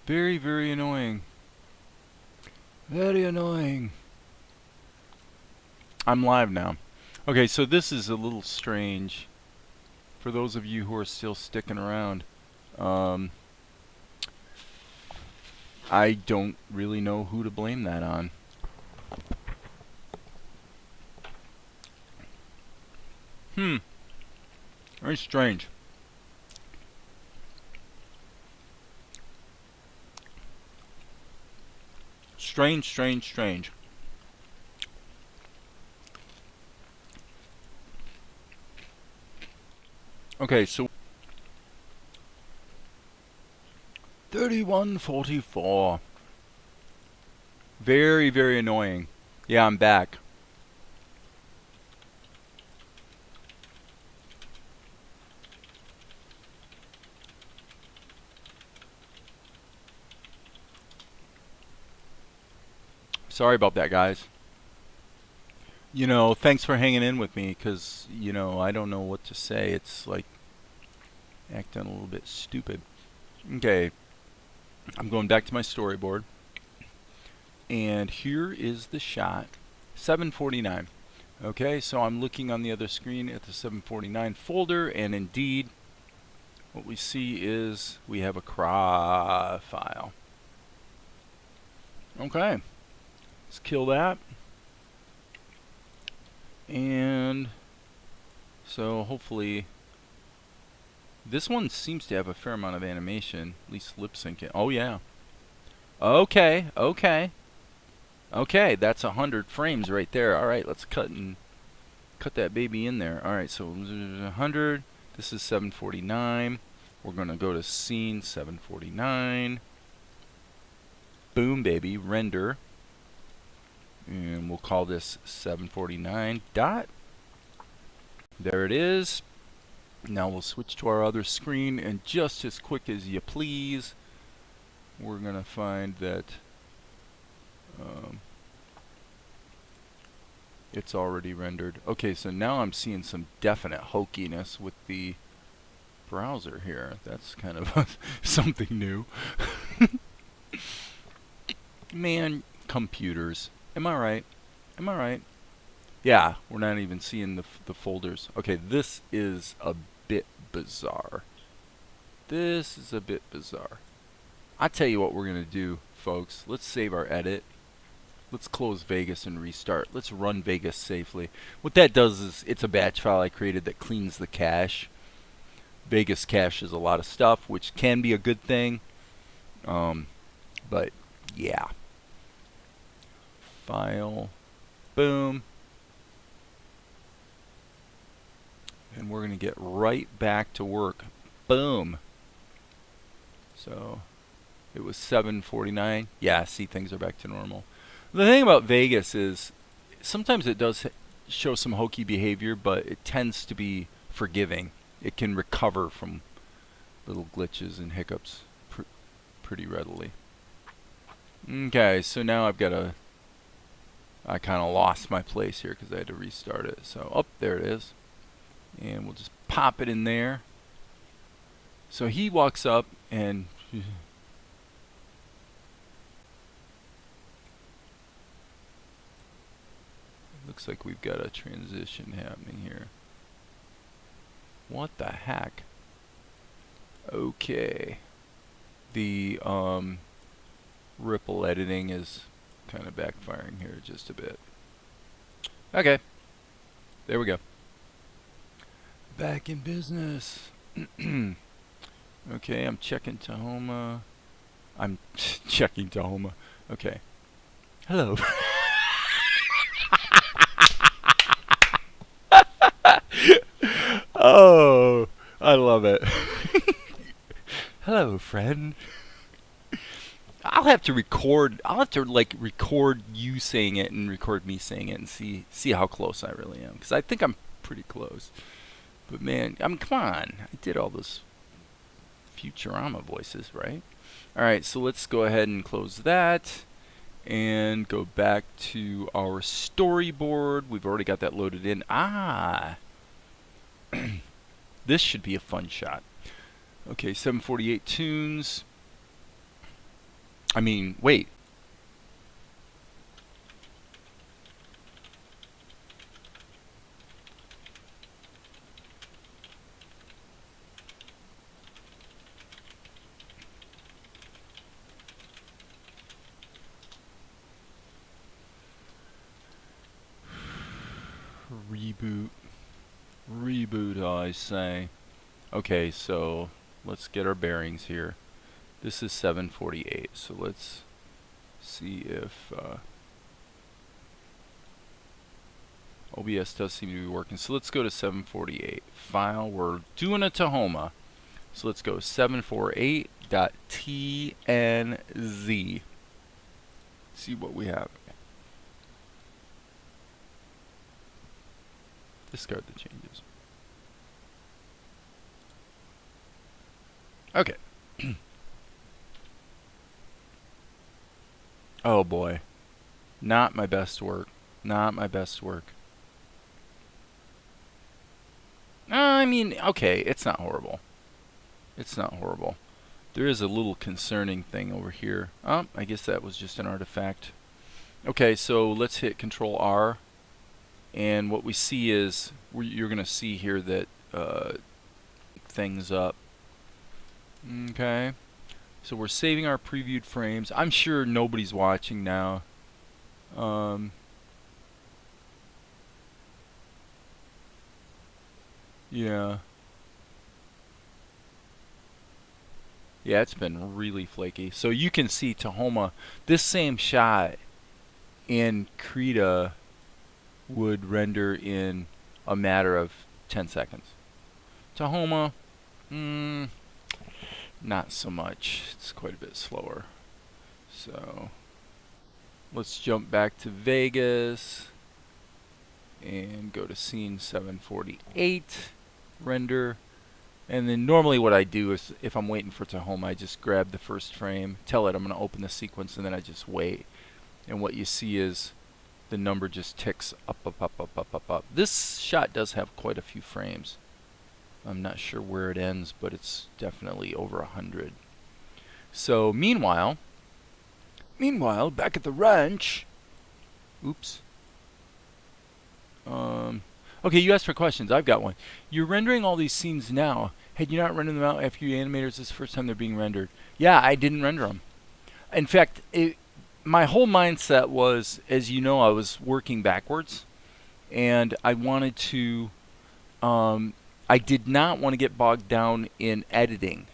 Very, very annoying. Very annoying. I'm live now. Okay, so this is a little strange for those of you who are still sticking around. Um, I don't really know who to blame that on. Very strange. Strange, strange, strange. Okay, so 3144. Very, very annoying. Yeah, I'm back. Sorry about that, guys. Thanks for hanging in with me because, I don't know what to say. It's like acting a little bit stupid. Okay, I'm going back to my storyboard. And here is the shot. 749. Okay, so I'm looking on the other screen at the 749 folder, and indeed, what we see is we have a CRA file. Okay, let's kill that. And so hopefully, this one seems to have a fair amount of animation, at least lip syncing. Oh yeah. Okay, okay. Okay, that's 100 frames right there. All right, let's cut that baby in there. All right, so 100. This is 749. We're going to go to scene 749. Boom, baby, render. And we'll call this 749 dot. There it is. Now we'll switch to our other screen, and just as quick as you please, we're going to find that it's already rendered. Okay, so now I'm seeing some definite hokiness with the browser here. That's kind of something new. Man, computers. Am I right? Am I right? Yeah, we're not even seeing the folders. Okay, this is a bit bizarre. This is a bit bizarre. I tell you what we're going to do, folks. Let's save our edit. Let's close Vegas and restart. Let's run Vegas safely. What that does is it's a batch file I created that cleans the cache. Vegas caches a lot of stuff, which can be a good thing. But yeah. File. Boom. And we're going to get right back to work. Boom. So it was 749. Yeah, see, things are back to normal. The thing about Vegas is sometimes it does show some hokey behavior, but it tends to be forgiving. It can recover from little glitches and hiccups pretty readily. Okay, so now I kind of lost my place here because I had to restart it. So, oh, there it is. And we'll just pop it in there. So he walks up and looks like we've got a transition happening here. What the heck? Okay. The ripple editing is kind of backfiring here just a bit. Okay. There we go. Back in business. Okay, I'm checking Tahoma. I'm checking Tahoma. Okay. Hello. Oh, I love it. Hello, friend. I'll have to record. I'll have to record you saying it and record me saying it and see how close I really am, because I think I'm pretty close. But man, come on. I did all those Futurama voices, right? All right, so let's go ahead and close that and go back to our storyboard. We've already got that loaded in. This should be a fun shot. Okay, 748 tunes. I mean, wait. Reboot. Reboot, I say. Okay, so let's get our bearings here. This is 748, so let's see if OBS does seem to be working. So let's go to 748. File, we're doing a Tahoma. So let's go 748.tnz. See what we have. Discard the changes. Okay. Oh boy. Not my best work. Not my best work. I mean, okay, it's not horrible. It's not horrible. There is a little concerning thing over here. Oh, I guess that was just an artifact. Okay, so let's hit Control R. And what we see is, you're going to see here that things up. Okay. So we're saving our previewed frames. I'm sure nobody's watching now. Yeah. Yeah, it's been really flaky. So you can see Tahoma, this same shot in Krita would render in a matter of 10 seconds. Tahoma, not so much. It's quite a bit slower. So let's jump back to Vegas and go to scene 748, render. And then normally what I do is, if I'm waiting for Tahoma, I just grab the first frame, tell it I'm going to open the sequence, and then I just wait. And what you see is the number just ticks up, up, up, up, up, up, up. This shot does have quite a few frames. I'm not sure where it ends, but it's definitely over 100. So meanwhile, back at the ranch. Oops. Okay, you asked for questions. I've got one. You're rendering all these scenes now. Had you not rendered them out after you animators? This is the first time they're being rendered. Yeah, I didn't render them. In fact, my whole mindset was, as you know, I was working backwards, and I wanted to. I did not want to get bogged down in editing.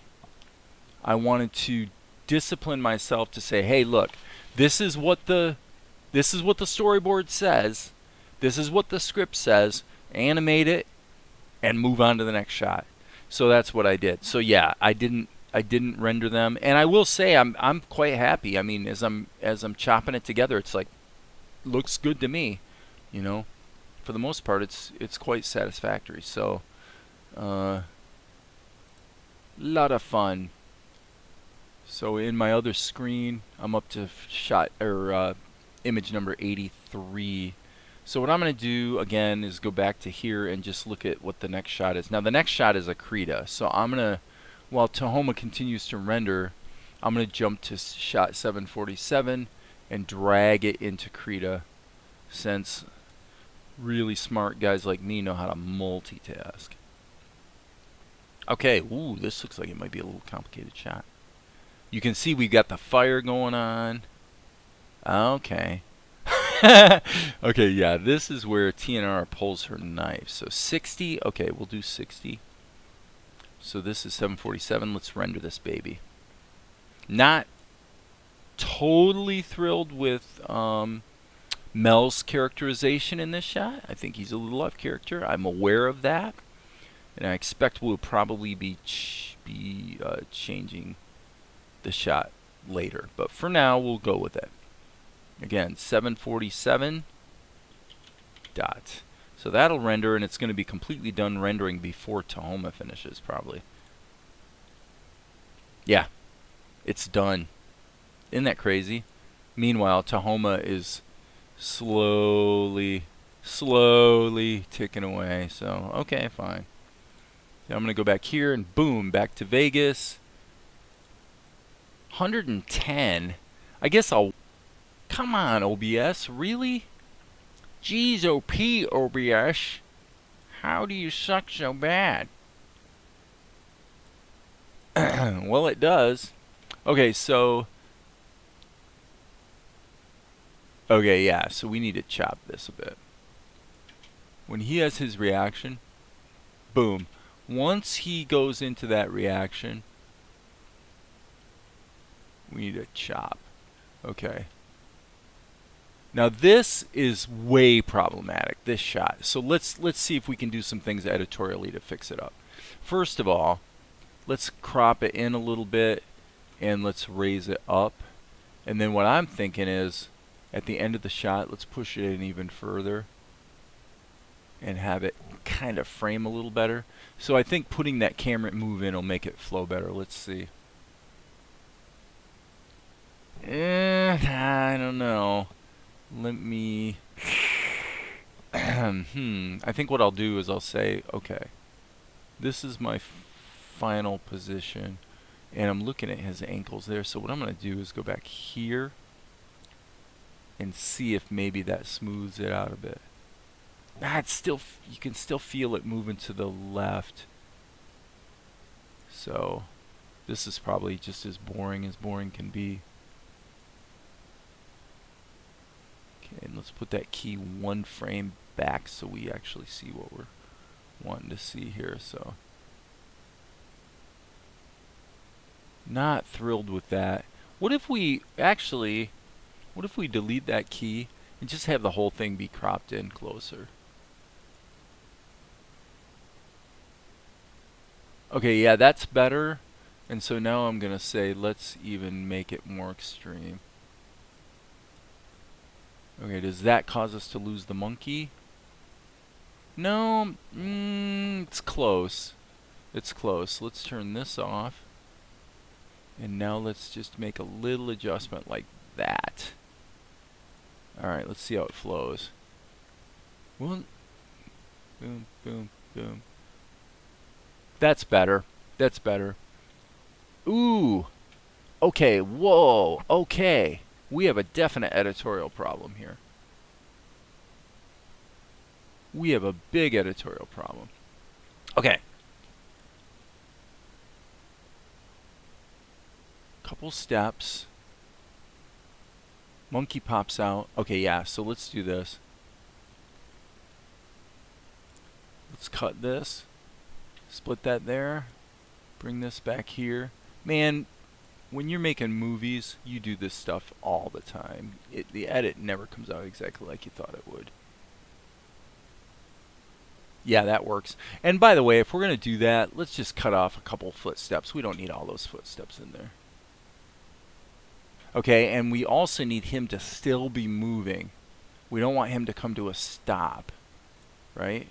I wanted to discipline myself to say, hey, look, this is what the storyboard says. This is what the script says. Animate it and move on to the next shot. So that's what I did. So yeah, I didn't render them, and I will say I'm quite happy. I mean, as I'm chopping it together, it's like looks good to me, you know. For the most part, it's quite satisfactory. So lot of fun. So in my other screen, I'm up to shot or image number 83. So what I'm going to do again is go back to here and just look at what the next shot is. Now the next shot is a Krita. So I'm going to, while Tahoma continues to render, I'm going to jump to shot 747 and drag it into Krita, since really smart guys like me know how to multitask. Okay, ooh, this looks like it might be a little complicated shot. You can see we've got the fire going on. Okay. Okay, yeah, this is where TNR pulls her knife. So 60, okay, we'll do 60. So this is 747. Let's render this baby. Not totally thrilled with Mel's characterization in this shot. I think he's a little off character. I'm aware of that. And I expect we'll probably be changing the shot later. But for now, we'll go with it. Again, 747 dot. So that'll render, and it's going to be completely done rendering before Tahoma finishes, probably. Yeah, it's done. Isn't that crazy? Meanwhile, Tahoma is slowly ticking away. So, okay, fine. Now I'm going to go back here, and boom, back to Vegas. 110. I guess I'll... Come on, OBS, really? Jeez, OBS. How do you suck so bad? Well, it does. Okay, so... Okay, yeah, so we need to chop this a bit. When he has his reaction, boom. Once he goes into that reaction, we need to chop. Okay. Now this is way problematic, this shot. So let's see if we can do some things editorially to fix it up. First of all, let's crop it in a little bit and let's raise it up. And then what I'm thinking is, at the end of the shot, let's push it in even further and have it kind of frame a little better. So I think putting that camera move in will make it flow better. Let's see. I don't know. Let me... I think what I'll do is I'll say, okay, this is my final position, and I'm looking at his ankles there. So what I'm going to do is go back here and see if maybe that smooths it out a bit. It's still, you can still feel it moving to the left. So this is probably just as boring can be. Okay, and let's put that key one frame back so we actually see what we're wanting to see here. So not thrilled with that. What if we actually, what if we delete that key and just have the whole thing be cropped in closer? Okay, yeah, that's better. And so now I'm going to say let's even make it more extreme. Okay, does that cause us to lose the monkey? No, it's close. It's close. Let's turn this off. And now let's just make a little adjustment like that. Alright, let's see how it flows. Well, boom, boom, boom. That's better. That's better. Ooh. Okay, whoa. Okay. We have a definite editorial problem here. We have a big editorial problem. Okay. Couple steps. Monkey pops out. Okay, yeah, so let's do this. Let's cut this. Split that there. Bring this back here. Man, when you're making movies, you do this stuff all the time. The edit never comes out exactly like you thought it would. Yeah, that works. And by the way, if we're going to do that, let's just cut off a couple footsteps. We don't need all those footsteps in there. Okay, and we also need him to still be moving. We don't want him to come to a stop, right?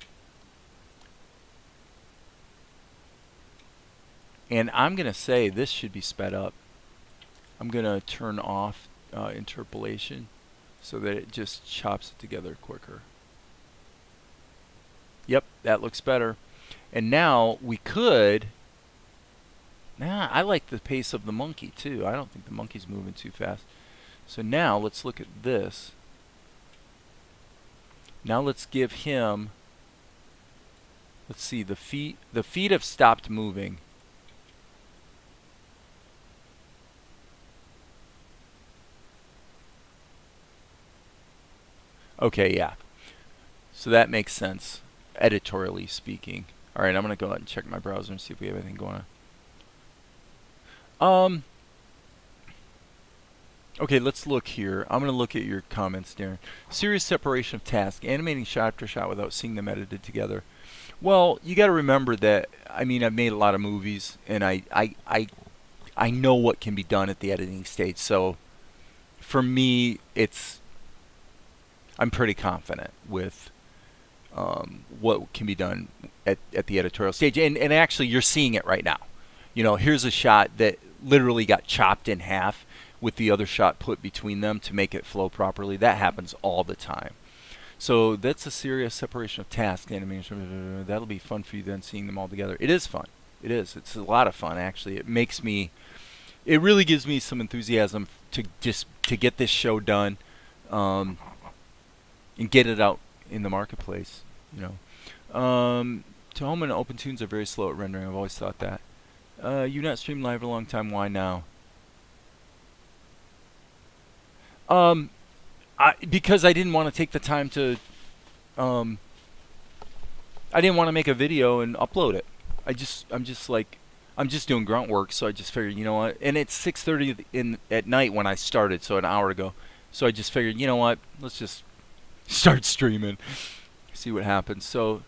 And I'm going to say this should be sped up. I'm going to turn off interpolation so that it just chops it together quicker. Yep, that looks better. And now we could... I like the pace of the monkey too. I don't think the monkey's moving too fast. So now let's look at this. Now let's give him... Let's see, the feet have stopped moving. Okay, yeah. So that makes sense, editorially speaking. Alright, I'm going to go ahead and check my browser and see if we have anything going on. Okay, let's look here. I'm going to look at your comments, Darren. Serious separation of tasks, animating shot after shot without seeing them edited together. Well, you got to remember that, I mean, I've made a lot of movies, and I know what can be done at the editing stage. So, for me, I'm pretty confident with what can be done at the editorial stage. And actually, you're seeing it right now. You know, here's a shot that literally got chopped in half with the other shot put between them to make it flow properly. That happens all the time. So that's a serious separation of task animation. That'll be fun for you then, seeing them all together. It is fun. It is. It's a lot of fun, actually. It makes me it really gives me some enthusiasm to just to get this show done, um, and get it out in the marketplace. You know, Tahoma and OpenTunes are very slow at rendering. I've always thought that. You not streamed live a long time. Why now? Um, because I didn't want to take the time to. Um, I didn't want to make a video and upload it. I'm just doing grunt work, so I just figured, you know what? And it's 6:30 in at night when I started, so an hour ago. So I just figured, you know what? Let's just start streaming, see what happens. So,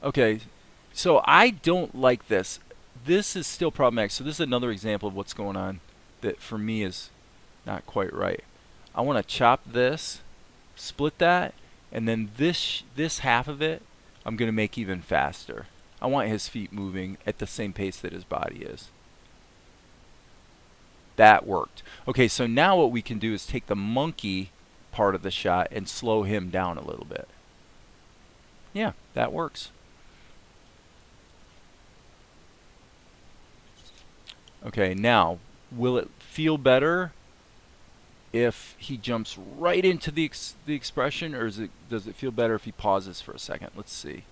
okay, so I don't like this. This is still problematic. So this is another example of what's going on that for me is not quite right. I want to chop this, split that, and then this half of it, I'm going to make even faster. I want his feet moving at the same pace that his body is. That worked. Okay, so now what we can do is take the monkey part of the shot and slow him down a little bit. Yeah, that works. Okay, now, will it feel better if he jumps right into the expression, or does it feel better if he pauses for a second? Let's see.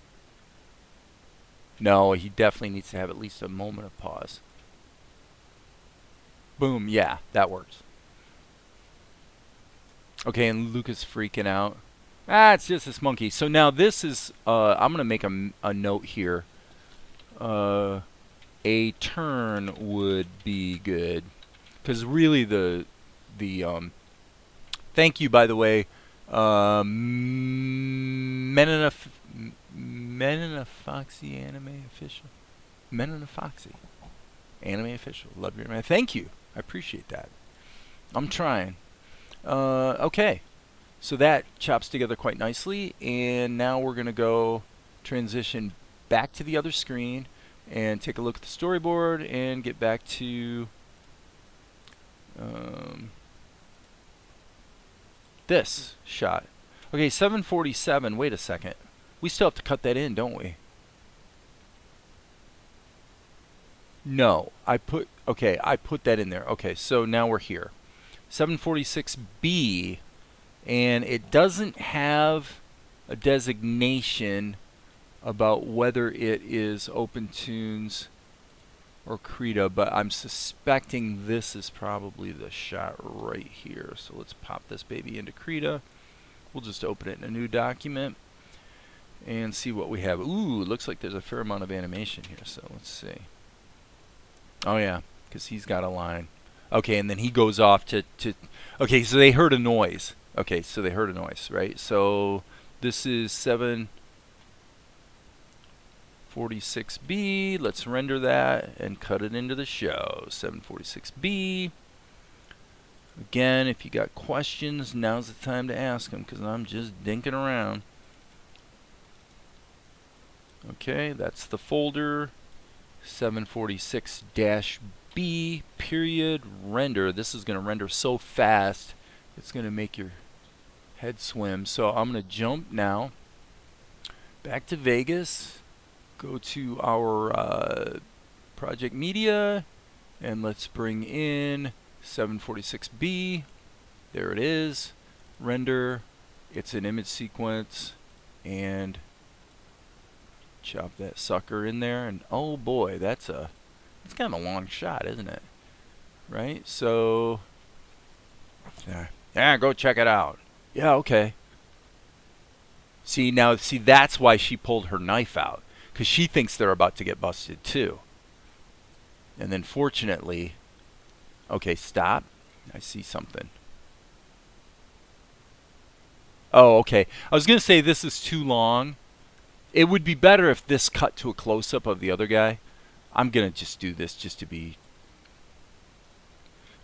No, he definitely needs to have at least a moment of pause. Boom, yeah, that works. Okay, and Luke is freaking out. Ah, it's just this monkey. So now this is, I'm going to make a note here. A turn would be good. Because really thank you, by the way, Foxy Anime Official. Foxy Anime Official. Love your man. Thank you. I appreciate that. I'm trying. Okay. So that chops together quite nicely, and now we're going to go transition back to the other screen and take a look at the storyboard and get back to this shot. Okay, 747. Wait a second. We still have to cut that in, don't we? No, I put that in there. Okay, so now we're here. 746B, and it doesn't have a designation about whether it is OpenTunes or Krita, but I'm suspecting this is probably the shot right here. So let's pop this baby into Krita. We'll just open it in a new document and see what we have. Ooh, it looks like there's a fair amount of animation here, so let's see. Oh yeah, because he's got a line. Okay, and then he goes off to okay, so they heard a noise. Okay, so they heard a noise, right? So this is 746B. Let's render that and cut it into the show. 746B. Again, if you got questions, now's the time to ask them, because I'm just dinking around. Okay, that's the folder. 746-B period render. This is going to render so fast, it's going to make your head swim. So I'm going to jump now back to Vegas, go to our project media, and let's bring in 746B. There it is. Render. It's an image sequence, and chop that sucker in there, and oh boy, that's kind of a long shot, isn't it? Right? So yeah, go check it out. Yeah, okay. See, that's why she pulled her knife out, because she thinks they're about to get busted too. And then fortunately, okay, stop. I see something. Oh, okay. I was going to say this is too long. It would be better if this cut to a close-up of the other guy. I'm going to just do this just to be...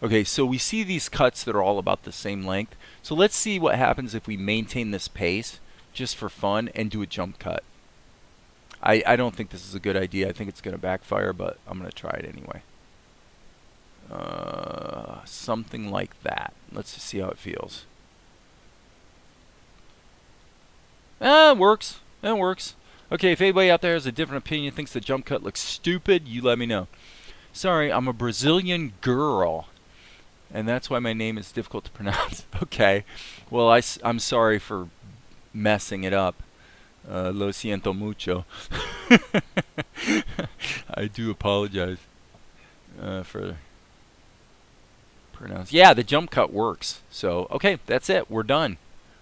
Okay, so we see these cuts that are all about the same length. So let's see what happens if we maintain this pace just for fun and do a jump cut. I don't think this is a good idea. I think it's going to backfire, but I'm going to try it anyway. Something like that. Let's just see how it feels. It works. It works. Okay, if anybody out there has a different opinion, thinks the jump cut looks stupid, you let me know. Sorry, I'm a Brazilian girl. And that's why my name is difficult to pronounce. Okay. Well, I'm sorry for messing it up. Lo siento mucho. I do apologize for pronounce. Yeah, the jump cut works. So, okay, that's it. We're done.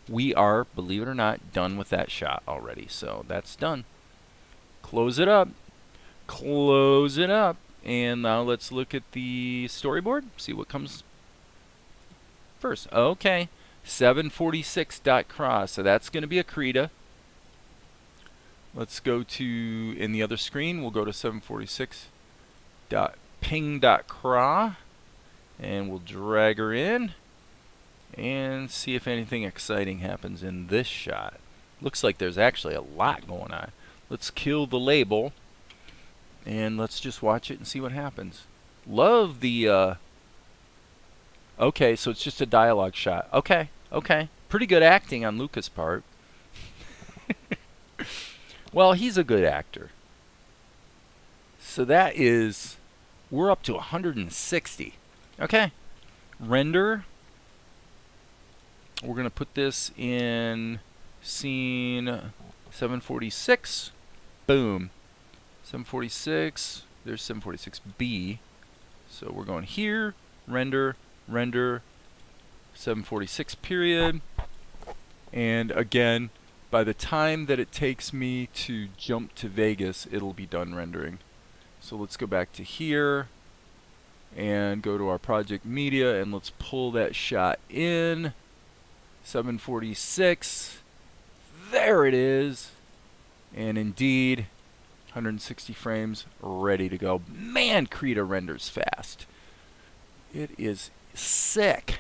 We are, believe it or not, done with that shot already. So that's done. Close it up. Close it up. And now let's look at the storyboard. See what comes first. Okay. 746 dot cross. So that's going to be a Krita. Let's go to, in the other screen, we'll go to 746 dot ping dot craw. And we'll drag her in and see if anything exciting happens in this shot. Looks like there's actually a lot going on. Let's kill the label and let's just watch it and see what happens. Love the okay, so it's just a dialogue shot. Okay, okay. Pretty good acting on Luca's part. Well, he's a good actor. So that is, we're up to 160. Okay. Render. We're going to put this in scene 746. Boom. 746. There's 746B. So we're going here. Render. Render. 746 period. And again, by the time that it takes me to jump to Vegas, it'll be done rendering. So let's go back to here. And go to our project media and let's pull that shot in. 746. There it is. And indeed, 160 frames ready to go. Man, Krita renders fast. It is sick.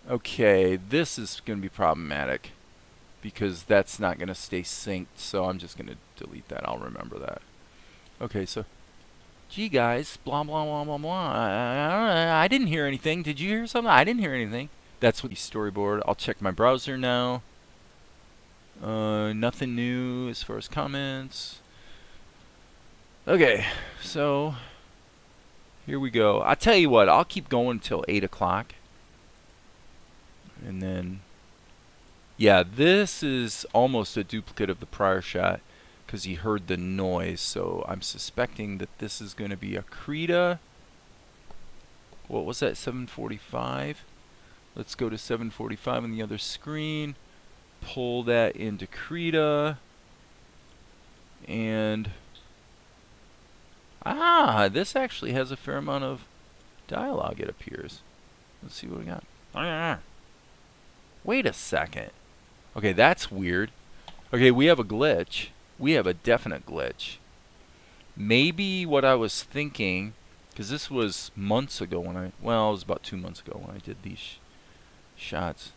Okay, this is going to be problematic because that's not going to stay synced. So I'm just going to delete that. I'll remember that. Okay, so gee guys, blah blah blah blah blah. I didn't hear anything. Did you hear something? I didn't hear anything. That's what the storyboard. I'll check my browser now. Nothing new as far as comments. Okay, so here we go. I'll tell you what. I'll keep going until 8 o'clock. And then, yeah, this is almost a duplicate of the prior shot, because he heard the noise, so I'm suspecting that this is going to be a Krita. What was that, 745? Let's go to 745 on the other screen, pull that into Krita, and this actually has a fair amount of dialogue, it appears. Let's see what we got. Wait a second. Okay, that's weird. Okay, we have a glitch. We have a definite glitch. Maybe what I was thinking, because this was months ago when it was about 2 months ago when I did these shots.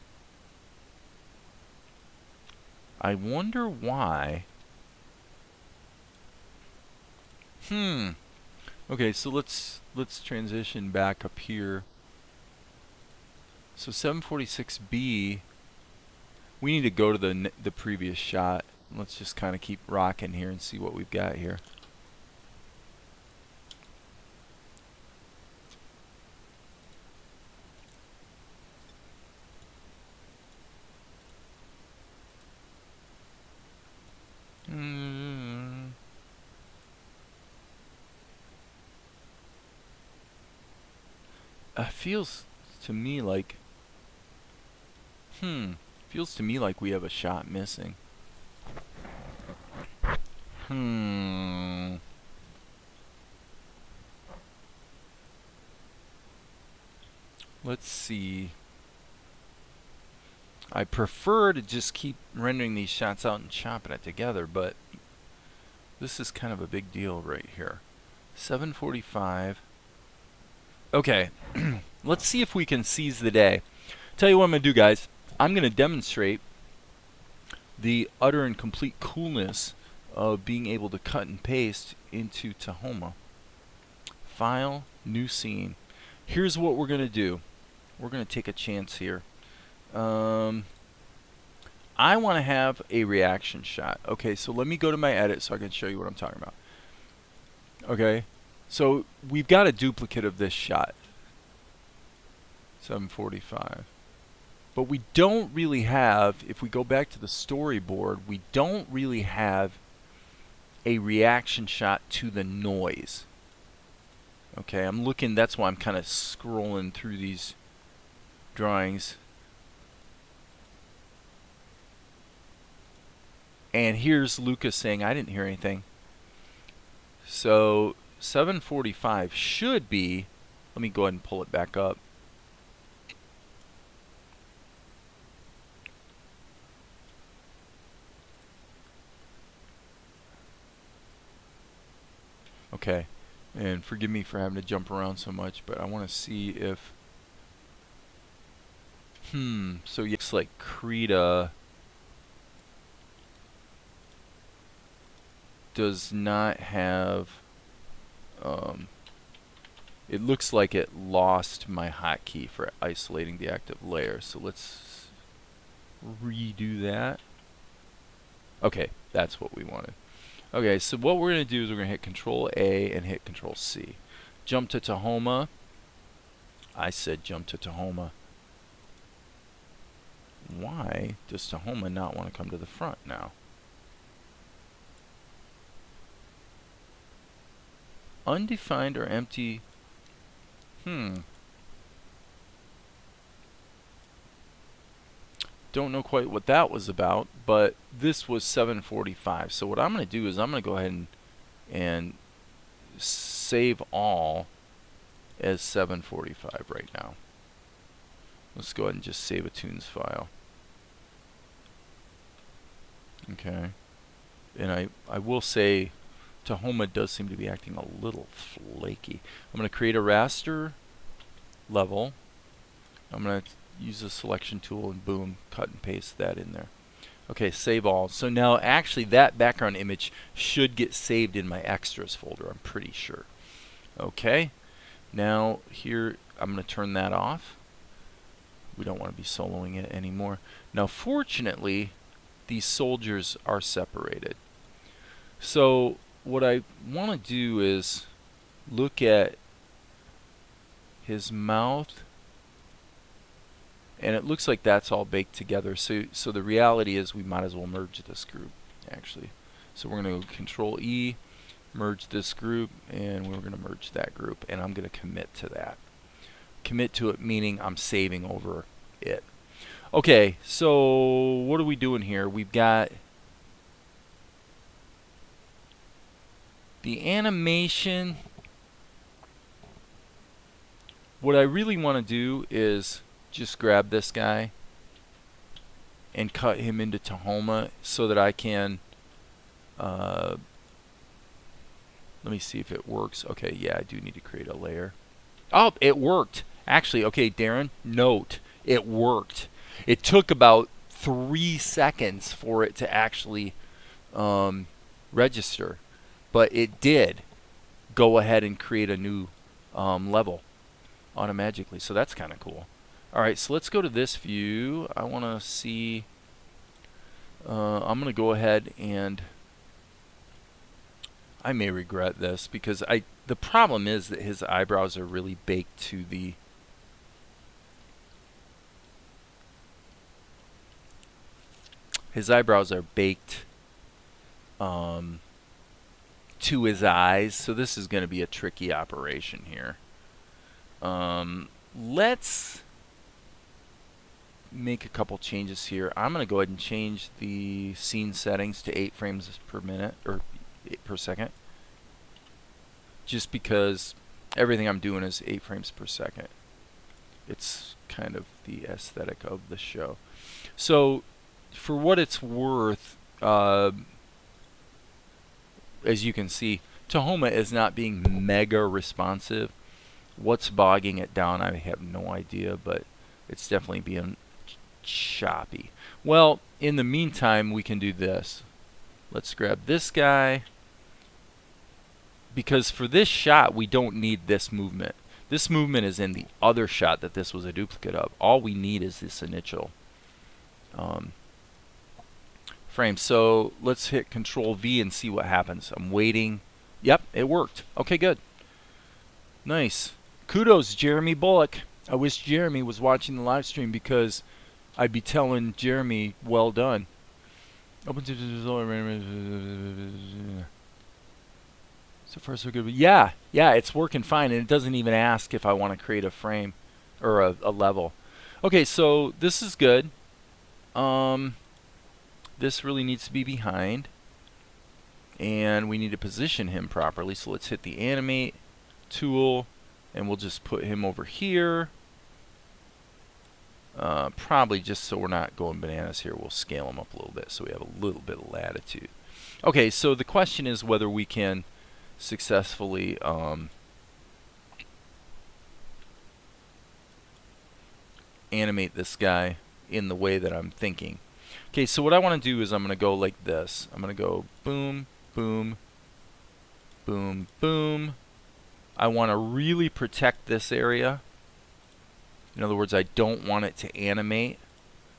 I wonder why. Okay, so let's transition back up here. So 746B, we need to go to the previous shot. Let's just kind of keep rocking here and see what we've got here. Feels to me like feels to me like we have a shot missing. Let's see. I prefer to just keep rendering these shots out and chopping it together, but this is kind of a big deal right here. 745. Okay, let's see if we can seize the day. Tell you what I'm going to do, guys. I'm going to demonstrate the utter and complete coolness of being able to cut and paste into Tahoma. File, new scene. Here's what we're going to do. We're going to take a chance here. I want to have a reaction shot. Okay, so let me go to my edit so I can show you what I'm talking about. Okay, so we've got a duplicate of this shot, 745. But we don't really have, if we go back to the storyboard, we don't really have a reaction shot to the noise. Okay, I'm looking, that's why I'm kind of scrolling through these drawings. And here's Lucas saying, I didn't hear anything. So 745 should be, let me go ahead and pull it back up. Okay, and forgive me for having to jump around so much, but I want to see if, so it looks like Krita does not have, it looks like it lost my hotkey for isolating the active layer. So let's redo that. Okay, that's what we wanted. Okay, so what we're going to do is we're going to hit Control A and hit Control C. Jump to Tahoma. I said jump to Tahoma. Why does Tahoma not want to come to the front now? Undefined or empty. Don't know quite what that was about, but this was 745. So what I'm going to do is I'm going to go ahead and save all as 745 right now. Let's go ahead and just save a tunes file. Okay. And I will say Tahoma does seem to be acting a little flaky. I'm going to create a raster level. I'm going to use the selection tool and boom, cut and paste that in there. Okay, save all. So now actually that background image should get saved in my extras folder, I'm pretty sure. Okay, now here I'm going to turn that off. We don't want to be soloing it anymore. Now fortunately, these soldiers are separated. So what I want to do is look at his mouth, and it looks like that's all baked together. So the reality is we might as well merge this group, actually. So we're going to go Control E, merge this group, and we're going to merge that group, and I'm going to commit to that. Commit to it meaning I'm saving over it. Okay, so what are we doing here? We've got the animation. What I really want to do is just grab this guy and cut him into Tahoma so that I can let me see if it works. Okay, yeah, I do need to create a layer. Oh, it worked. Actually, okay, Darren, note, it worked. It took about 3 seconds for it to actually register, but it did go ahead and create a new level automatically, so that's kind of cool. Alright, so let's go to this view. I want to see, I'm going to go ahead and, I may regret this because the problem is that his eyebrows are really baked to the, his eyebrows are baked to his eyes, so this is going to be a tricky operation here. Let's make a couple changes here. I'm going to go ahead and change the scene settings to 8 frames per minute, or per second, just because everything I'm doing is 8 frames per second. It's kind of the aesthetic of the show. So for what it's worth, as you can see, Tahoma is not being mega responsive. What's bogging it down, I have no idea, but it's definitely being choppy. Well, in the meantime, we can do this. Let's grab this guy, because for this shot, we don't need this movement. This movement is in the other shot that this was a duplicate of. All we need is this initial frame. So let's hit Control V and see what happens. I'm waiting Yep, it worked. Okay, good. Nice. Kudos, Jeremy Bullock. I wish Jeremy was watching the live stream because I'd be telling Jeremy, well done. Open to so far so good. Yeah, it's working fine, and it doesn't even ask if I want to create a frame or a level. Okay, so this is good. This really needs to be behind, and we need to position him properly. So let's hit the animate tool, and we'll just put him over here. Probably just so we're not going bananas here, we'll scale him up a little bit so we have a little bit of latitude. Okay, so the question is whether we can successfully animate this guy in the way that I'm thinking. Okay, so what I want to do is I'm going to go like this. I'm going to go boom, boom, boom, boom. I want to really protect this area. In other words, I don't want it to animate.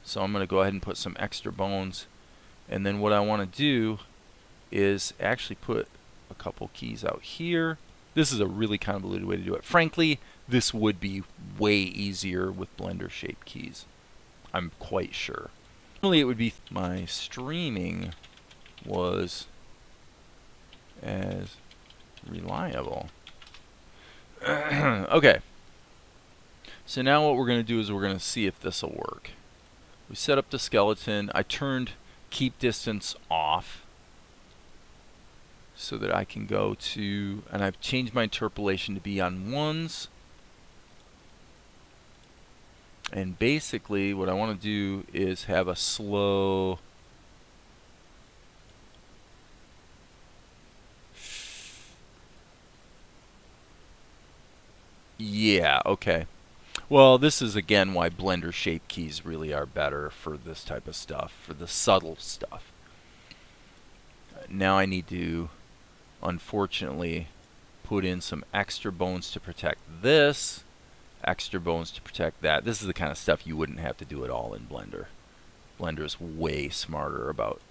So I'm going to go ahead and put some extra bones. And then what I want to do is actually put a couple keys out here. This is a really convoluted way to do it. Frankly, this would be way easier with Blender shape keys. I'm quite sure. Normally it would be my streaming was as reliable. Okay. So now what we're going to do is we're going to see if this will work. We set up the skeleton. I turned keep distance off so that I can go to, and I've changed my interpolation to be on ones. And basically what I want to do is have a slow yeah, okay. Well, this is again why Blender shape keys really are better for this type of stuff, for the subtle stuff. Now I need to, unfortunately, put in some extra bones to protect this, extra bones to protect that. This is the kind of stuff you wouldn't have to do at all in Blender. Blender is way smarter about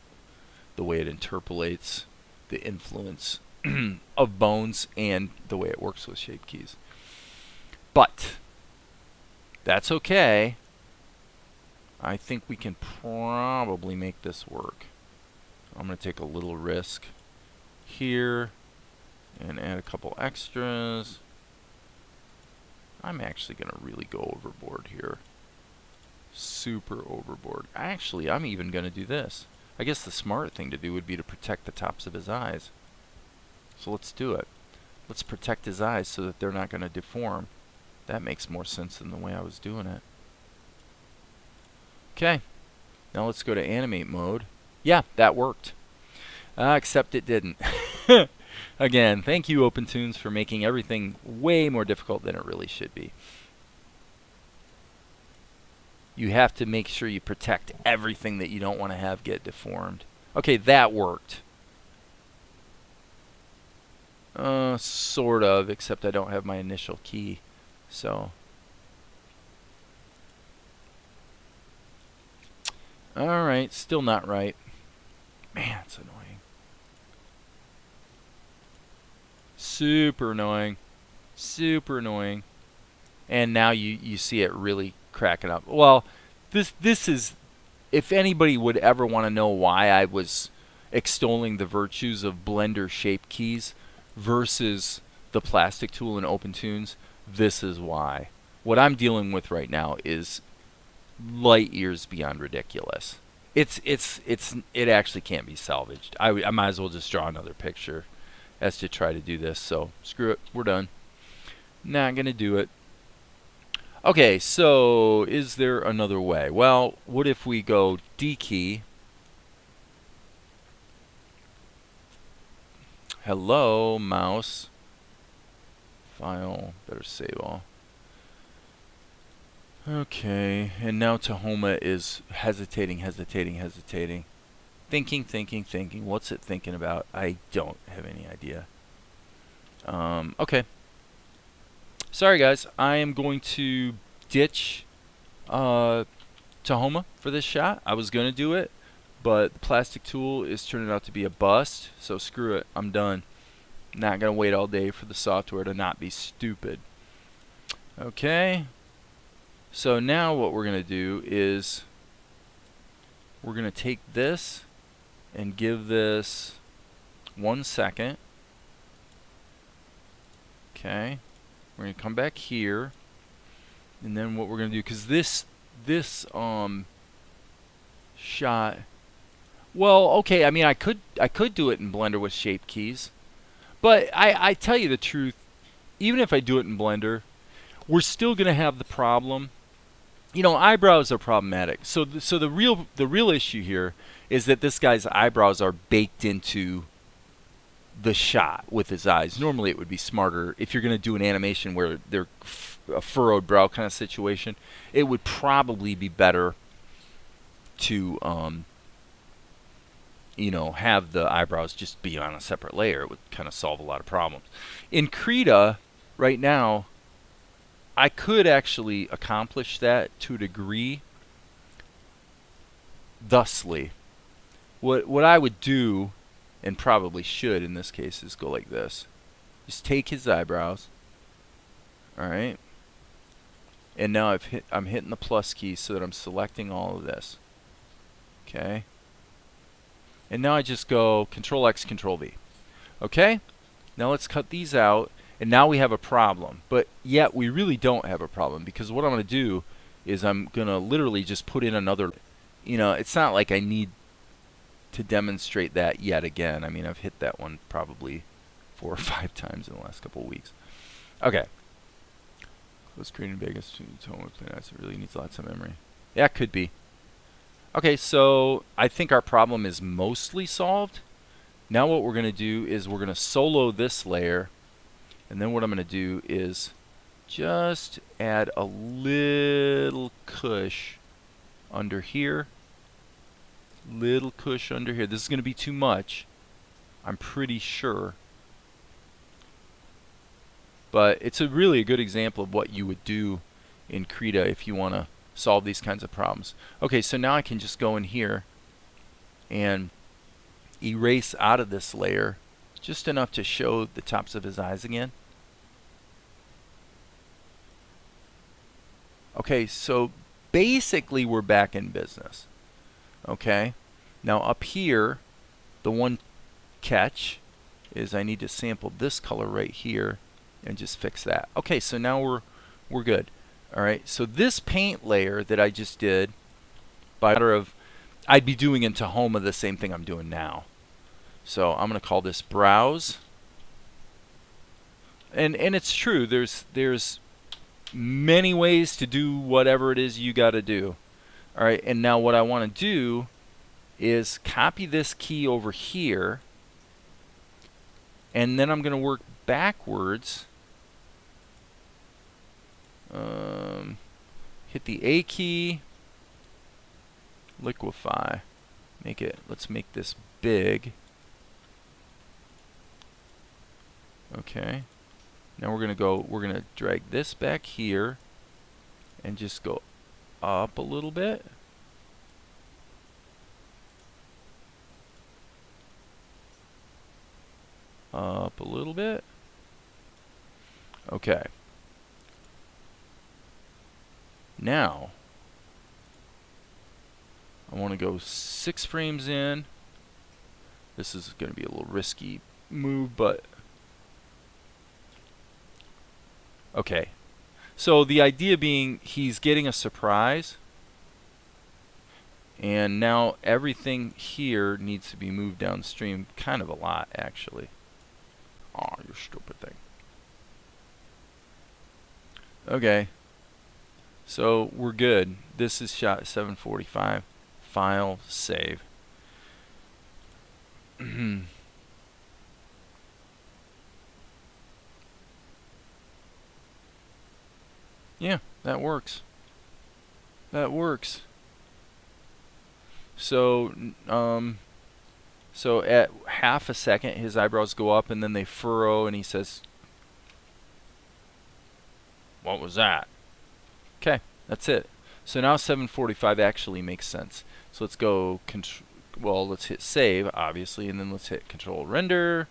the way it interpolates the influence of bones and the way it works with shape keys. But that's okay. I think we can probably make this work. I'm going to take a little risk here and add a couple extras. I'm actually going to really go overboard here. Super overboard. Actually, I'm even going to do this. I guess the smart thing to do would be to protect the tops of his eyes. So let's do it. Let's protect his eyes so that they're not going to deform. That makes more sense than the way I was doing it. Okay. Now let's go to animate mode. Yeah, that worked. Except it didn't. Again, thank you OpenTunes for making everything way more difficult than it really should be. You have to make sure you protect everything that you don't want to have get deformed. Okay, that worked. Sort of, except I don't have my initial key. So, alright, still not right. Man, it's annoying. Super annoying. Super annoying. And now you see it really cracking up. Well, this is, if anybody would ever want to know why I was extolling the virtues of Blender shape keys versus the plastic tool in OpenTunes, this is why. What I'm dealing with right now is light years beyond ridiculous. It actually can't be salvaged. I might as well just draw another picture as to try to do this. So screw it, we're done. Not gonna do it. Okay, so is there another way? Well, what if we go D key? Hello, mouse. File, better save all. Okay, and now Tahoma is hesitating. Thinking. What's it thinking about? I don't have any idea. Okay. Sorry guys, I am going to ditch Tahoma for this shot. I was going to do it, but the plastic tool is turning out to be a bust, so screw it, I'm done. Not going to wait all day for the software to not be stupid. Okay. So now what we're going to do is we're going to take this and give this 1 second. Okay. We're going to come back here. And then what we're going to do, because this shot, well, okay, I mean, I could do it in Blender with shape keys, but I tell you the truth, even if I do it in Blender, we're still going to have the problem. You know, eyebrows are problematic. So the real issue here is that this guy's eyebrows are baked into the shot with his eyes. Normally it would be smarter if you're going to do an animation where they're a furrowed brow kind of situation. It would probably be better to you know, have the eyebrows just be on a separate layer. It would kind of solve a lot of problems. In Krita right now, I could actually accomplish that to a degree. Thusly, what I would do, and probably should in this case, is go like this. Just take his eyebrows. All right. And now I'm hitting the plus key so that I'm selecting all of this. Okay. And now I just go Control X, Control V. Okay. Now let's cut these out. And now we have a problem. But yet we really don't have a problem, because what I'm going to do is I'm going to literally just put in another. You know, it's not like I need to demonstrate that yet again. I mean, I've hit that one probably 4 or 5 times in the last couple of weeks. Okay. Let's create in Vegas. It really needs lots of memory. Yeah, it could be. Okay, so I think our problem is mostly solved. Now what we're going to do is we're going to solo this layer. And then what I'm going to do is just add a little cush under here. Little cush under here. This is going to be too much, I'm pretty sure. But it's really a good example of what you would do in Krita if you want to solve these kinds of problems. Okay, so now I can just go in here and erase out of this layer just enough to show the tops of his eyes again. Okay, so basically we're back in business. Okay, now up here, the one catch is I need to sample this color right here and just fix that. Okay, so now we're good. All right, so this paint layer that I just did, by matter of, I'd be doing in Tahoma the same thing I'm doing now. So I'm going to call this Browse. And it's true, there's many ways to do whatever it is you got to do. All right, and now what I want to do is copy this key over here, and then I'm going to work backwards. Hit the A key, liquefy, let's make this big. Okay. Now we're going to drag this back here and just go up a little bit. Up a little bit. Okay. Now, I want to go 6 frames in. This is going to be a little risky move, but okay. So the idea being he's getting a surprise, and now everything here needs to be moved downstream kind of a lot, actually. Aw, you stupid thing. Okay. So we're good. This is shot 745. File, save. Yeah, that works. That works. So, so at half a second, his eyebrows go up and then they furrow, and he says, "What was that?" Okay, that's it. So now 745 actually makes sense. So let's go, well, let's hit save, obviously, and then let's hit control render.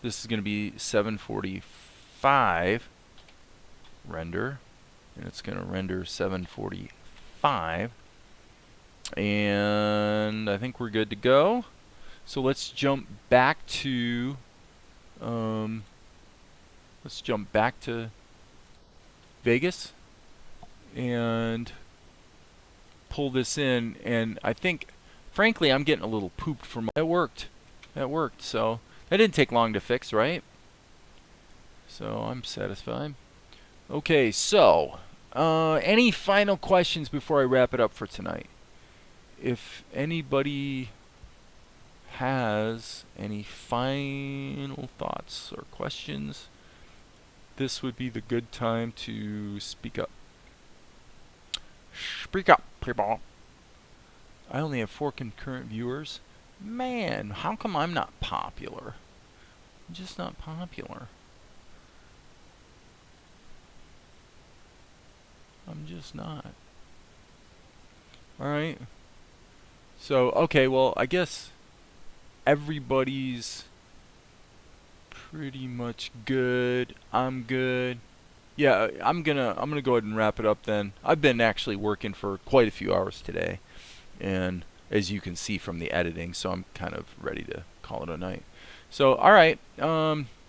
This is going to be 745 render, and it's going to render 745, and I think we're good to go. So let's jump back to Vegas and pull this in, and I think, frankly, I'm getting a little pooped from that. Worked. So that didn't take long to fix, right? So I'm satisfied. Okay, so any final questions before I wrap it up for tonight? If anybody has any final thoughts or questions, this would be the good time to speak up. Speak up, people. I only have 4 concurrent viewers. Man, how come I'm not popular? I'm just not popular. I'm just not. Alright. So, okay, well, I guess everybody's pretty much good. I'm good. Yeah, I'm gonna go ahead and wrap it up then. I've been actually working for quite a few hours today, and as you can see from the editing, so I'm kind of ready to call it a night. So, all right.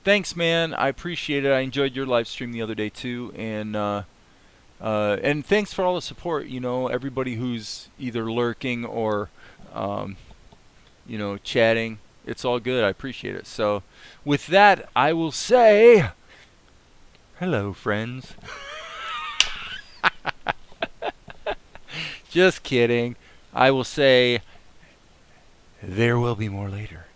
Thanks, man. I appreciate it. I enjoyed your live stream the other day too, and thanks for all the support. You know, everybody who's either lurking or you know, chatting. It's all good. I appreciate it. So, with that, I will say, hello, friends. Just kidding. I will say, there will be more later.